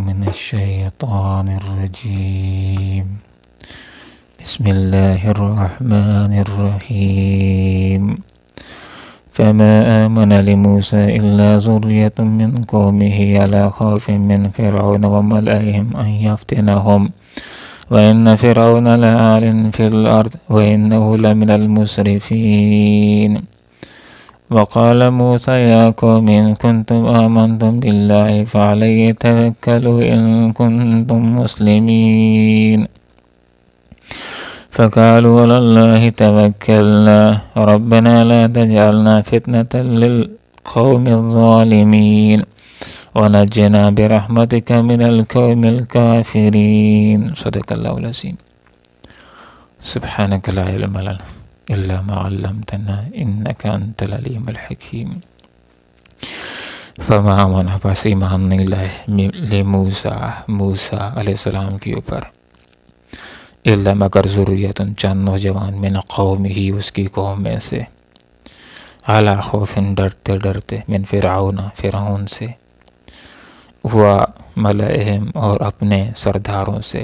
من الشيطان الرجيم بسم الله الرحمن الرحيم فما آمن لموسى إلا ذرية من قومه على خوف من فرعون وملئهم أن يفتنهم وإن فرعون لعال في الأرض وإنه لمن المسرفين وقال موسى يا قوم إن كنتم آمنتم بالله فعليه توكلوا إن كنتم مسلمين فقالوا على الله توكلنا ربنا لا تجعلنا فتنة للقوم الظالمين ونجنا برحمتك من القوم الكافرين صدق الله العظيم سبحانك لا علم لنا إلا ما علمتنا إنك أنت العليم الحكيم فما آمن پس ایمان نہیں لائے موسیٰ علیہ السلام کے اوپر الا مگر ضروریتن چند نوجوان من قوم ہی اس کی قوم میں سے علی خوف ڈرتے ڈرتے من فرعون سے و ملئہم اور اپنے سرداروں سے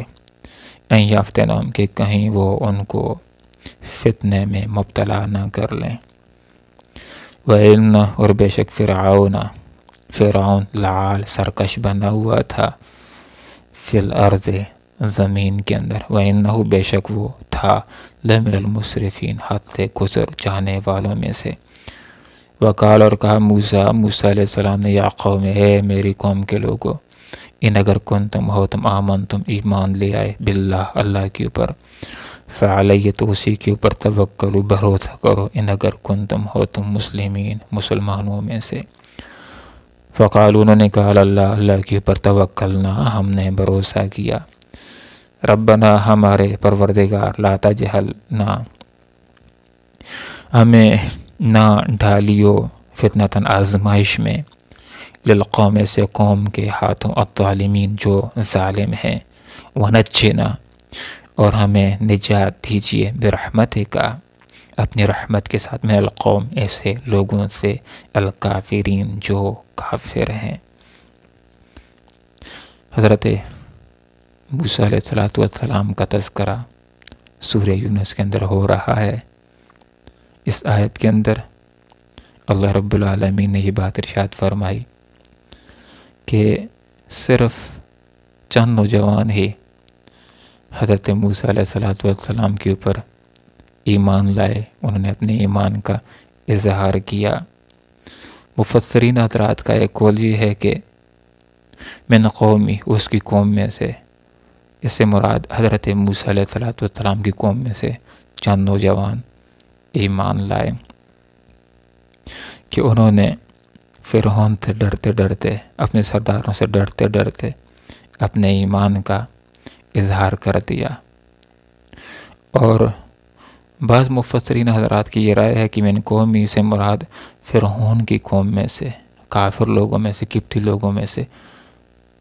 ان یفتنہم کہ کہیں وہ ان کو فتنے میں مبتلا نہ کر لیں وَإِنَّ اور بے شک فرعون لعال سرکش بنا ہوا تھا فی الارض زمین کے اندر وَإِنَّهُ بے شک وہ تھا لَمِنَ الْمُسْرِفِينَ حد سے گزر جانے والوں میں سے وقال اور کہا موسیٰ علیہ السلام نے یا قوم اے میری قوم کے لوگو ان اگر کنتم ہو تم آمنتم ایمان لے آئے باللہ اللہ کے اوپر فعلیہ تو اسی کے اوپر توکلو بھروسہ کرو ان اگر کنتم ہو تم مسلمین مسلمانوں میں سے فقالوا انہوں نے کہا اللہ کے اوپر توکلنا ہم نے بھروسہ کیا ربنا ہمارے پروردگار لا تجعلنا ہمیں نہ ڈالیو فتنتاً آزمائش میں للقوم سے قوم کے ہاتھوں الظالمین جو ظالم ہیں ونجنا اور ہمیں نجات دیجیے برحمتک اپنی رحمت کے ساتھ من القوم ایسے لوگوں سے الکافرین جو کافر ہیں۔ حضرت موسیٰ علیہ السلام کا تذکرہ سورہ یونس کے اندر ہو رہا ہے۔ اس آیت کے اندر اللہ رب العالمین نے یہ بات ارشاد فرمائی کہ صرف چند نوجوان ہی حضرت موسیٰ علیہ السلام کے اوپر ایمان لائے، انہوں نے اپنے ایمان کا اظہار کیا۔ مفسرین حضرات کا ایک قول یہ ہے کہ من قومی اس کی قوم میں سے، اس سے مراد حضرت موسیٰ علیہ السلام کی قوم میں سے چند نوجوان ایمان لائے کہ انہوں نے فرعون سے ڈرتے ڈرتے اپنے سرداروں سے ڈرتے ڈرتے اپنے ایمان کا اظہار کر دیا۔ اور بعض مفسرین حضرات کی یہ رائے ہے کہ من قومی سے مراد فرعون کی قوم میں سے کافر لوگوں میں سے قبطی لوگوں میں سے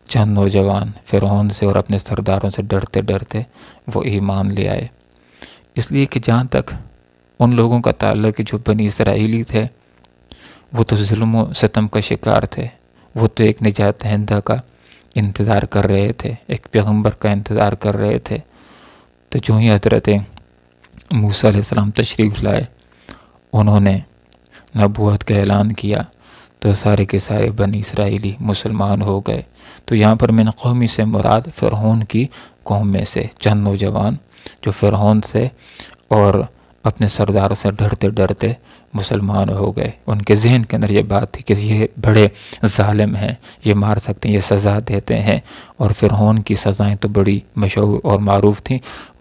چند نوجوان فرعون سے اور اپنے سرداروں سے ڈرتے ڈرتے وہ ایمان لے آئے، اس لیے کہ جہاں تک ان لوگوں کا تعلق جو بنی اسرائیلی تھے وہ تو ظلم و ستم کا شکار تھے، وہ تو ایک نجات دہندہ کا انتظار کر رہے تھے، ایک پیغمبر کا انتظار کر رہے تھے۔ تو جو ہی حضرت موسیٰ علیہ السلام تشریف لائے، انہوں نے نبوت کا اعلان کیا تو سارے کے سارے بنی اسرائیلی مسلمان ہو گئے۔ تو یہاں پر من قومی سے مراد فرعون کی قوم میں سے چند نوجوان جو فرعون سے اور اپنے سرداروں سے ڈرتے ڈرتے مسلمان ہو گئے۔ ان کے ذہن کے اندر یہ بات تھی کہ یہ بڑے ظالم ہیں، یہ مار سکتے ہیں، یہ سزا دیتے ہیں، اور فرعون کی سزائیں تو بڑی مشہور اور معروف تھیں۔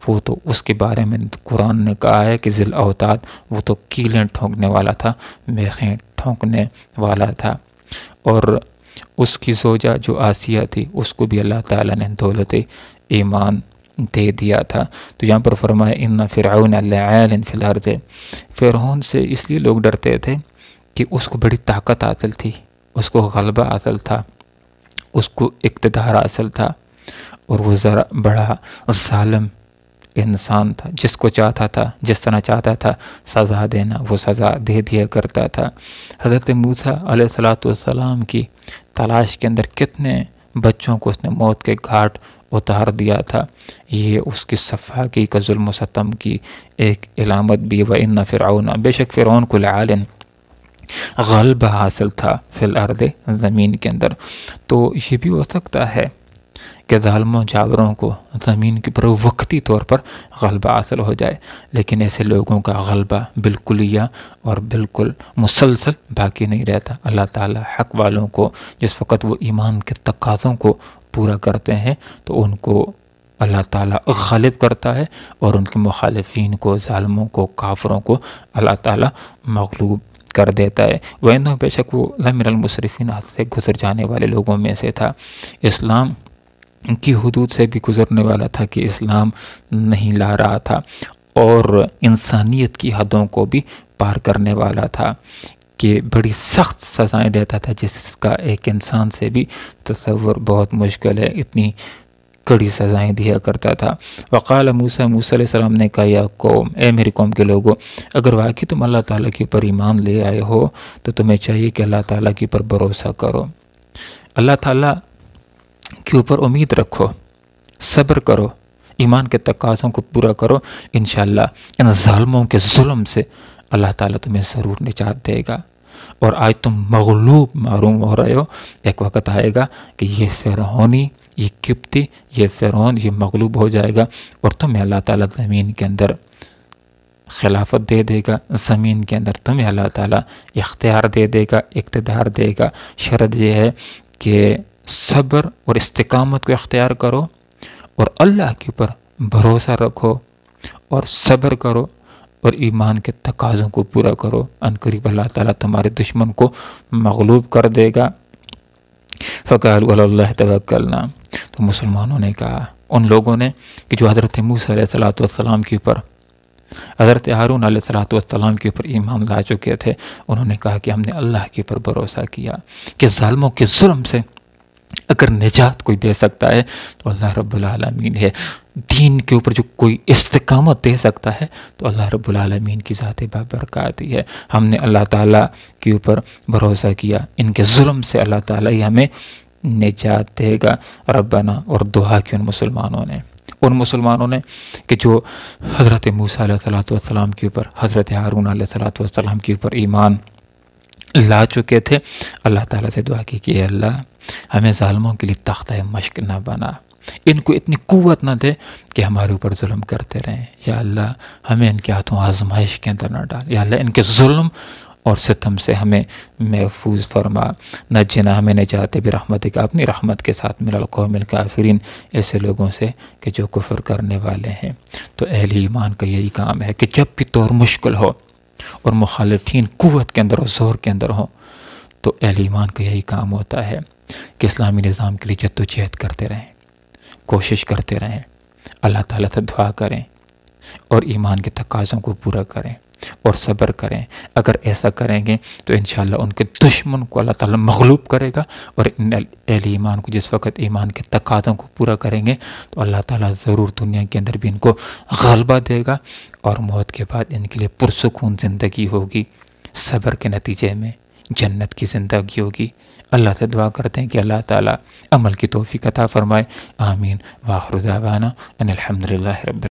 وہ تو اس کے بارے میں قرآن نے کہا ہے کہ ذی الاوتاد، وہ تو کیلیں ٹھونکنے والا تھا، میخیں ٹھونکنے والا تھا۔ اور اس کی زوجہ جو آسیہ تھی اس کو بھی اللہ تعالیٰ نے دولت ایمان دے دیا تھا۔ تو یہاں پر فرمایا ان فرعون لعال فی الارض، فرعون سے اس لیے لوگ ڈرتے تھے کہ اس کو بڑی طاقت حاصل تھی، اس کو غلبہ حاصل تھا، اس کو اقتدار حاصل تھا، اور وہ ذرا بڑا ظالم انسان تھا، جس کو چاہتا تھا جس طرح چاہتا تھا سزا دینا وہ سزا دے دیا کرتا تھا۔ حضرت موسیٰ علیہ السلام کی تلاش کے اندر کتنے بچوں کو اس نے موت کے گھاٹ اتار دیا تھا۔ یہ اس کی صفاقی کا ظلم و ستم کی ایک علامت بھی۔ وَإِنَّ فِرْعَوْنَ، بے شک فرعون کو لَعَالٍ غلبہ حاصل تھا فی الارض، زمین کے اندر۔ تو یہ بھی ہو سکتا ہے کہ ظالموں جاوروں کو زمین کے اوپر وقتی طور پر غلبہ حاصل ہو جائے، لیکن ایسے لوگوں کا غلبہ بالکلیہ اور بالکل مسلسل باقی نہیں رہتا۔ اللہ تعالیٰ حق والوں کو جس وقت وہ ایمان کے تقاضوں کو پورا کرتے ہیں تو ان کو اللہ تعالیٰ غالب کرتا ہے، اور ان کے مخالفین کو، ظالموں کو، کافروں کو اللہ تعالیٰ مغلوب کر دیتا ہے۔ وَإِنَّهُ، بے شک وہ لَمِنَ الْمُسْرِفِينَ، حد سے گزر جانے والے لوگوں میں سے تھا۔ اسلام کی حدود سے بھی گزرنے والا تھا کہ اسلام نہیں لا رہا تھا، اور انسانیت کی حدوں کو بھی پار کرنے والا تھا کہ بڑی سخت سزائیں دیتا تھا جس کا ایک انسان سے بھی تصور بہت مشکل ہے، اتنی کڑی سزائیں دیا کرتا تھا۔ وقال موسیٰ، موسیٰ علیہ السلام نے کہا، یا قوم، اے میری قوم کے لوگوں، اگر واقعی تم اللہ تعالیٰ کے اوپر ایمان لے آئے ہو تو تمہیں چاہیے کہ اللہ تعالیٰ کے اوپر بھروسہ کرو، اللہ تعالیٰ کے اوپر امید رکھو، صبر کرو، ایمان کے تقاضوں کو پورا کرو، انشاءاللہ ان ظالموں کے ظلم سے اللہ تعالیٰ تمہیں ضرور نجات دے گا۔ اور آج تم مغلوب معروم ہو رہے ہو، ایک وقت آئے گا کہ یہ فرعونی، یہ قبطی، یہ فرعون، یہ مغلوب ہو جائے گا، اور تمہیں اللہ تعالیٰ زمین کے اندر خلافت دے دے گا، زمین کے اندر تمہیں اللہ تعالیٰ اختیار دے دے گا، اقتدار دے گا۔ شرط یہ ہے کہ صبر اور استقامت کو اختیار کرو، اور اللہ کے اوپر بھروسہ رکھو، اور صبر کرو، اور ایمان کے تقاضوں کو پورا کرو۔ ان قریب اللہ تعالیٰ تمہارے دشمن کو مغلوب کر دے گا۔ فَقَالُوا عَلَى اللَّهِ تَوَكَّلْنَا، تو مسلمانوں نے کہا، ان لوگوں نے کہ جو حضرت موسیٰ علیہ السلام کے اوپر، حضرت ہارون علیہ السلام کے اوپر ایمان لا چکے تھے، انہوں نے کہا کہ ہم نے اللہ کے اوپر بھروسہ کیا کہ ظالموں کے ظلم سے اگر نجات کوئی دے سکتا ہے تو اللہ رب العالمین ہے، دین کے اوپر جو کوئی استقامت دے سکتا ہے تو اللہ رب العالمین کی ذات بابرکات ہی ہے۔ ہم نے اللہ تعالیٰ کے اوپر بھروسہ کیا، ان کے ظلم سے اللہ تعالیٰ ہی ہمیں نجات دے گا۔ ربنا، اور دعا کی ان مسلمانوں نے کہ جو حضرت موسیٰ علیہ السلام کے اوپر، حضرت ہارون علیہ السلام کے اوپر ایمان لا چکے تھے، اللہ تعالیٰ سے دعا کی کہ اے اللہ ہمیں ظالموں کے لیے تختہ مشق نہ بنا، ان کو اتنی قوت نہ دے کہ ہمارے اوپر ظلم کرتے رہیں، یا اللہ ہمیں ان کے ہاتھوں آزمائش کے اندر نہ ڈال، یا اللہ ان کے ظلم اور ستم سے ہمیں محفوظ فرما، نجنا، ہمیں نجات برحمتک، اپنی رحمت کے ساتھ، من القوم الکافرین، ایسے لوگوں سے کہ جو کفر کرنے والے ہیں۔ تو اہل ایمان کا یہی کام ہے کہ جب بھی طور مشکل ہو اور مخالفین قوت کے اندر اور زور کے اندر ہوں، تو اہل ایمان کا یہی کام ہوتا ہے کہ اسلامی نظام کے لیے جد و جہد کرتے رہیں، کوشش کرتے رہیں، اللہ تعالیٰ سے دعا کریں، اور ایمان کے تقاضوں کو پورا کریں، اور صبر کریں۔ اگر ایسا کریں گے تو انشاءاللہ ان کے دشمن کو اللہ تعالیٰ مغلوب کرے گا، اور ان اہل ایمان کو جس وقت ایمان کے تقاضوں کو پورا کریں گے تو اللہ تعالیٰ ضرور دنیا کے اندر بھی ان کو غلبہ دے گا، اور موت کے بعد ان کے لیے پرسکون زندگی ہوگی، صبر کے نتیجے میں جنت کی زندگی ہوگی۔ اللہ سے دعا کرتے ہیں کہ اللہ تعالیٰ عمل کی توفیق عطا فرمائے، آمین۔ وآخر دعوانا ان الحمدللہ رب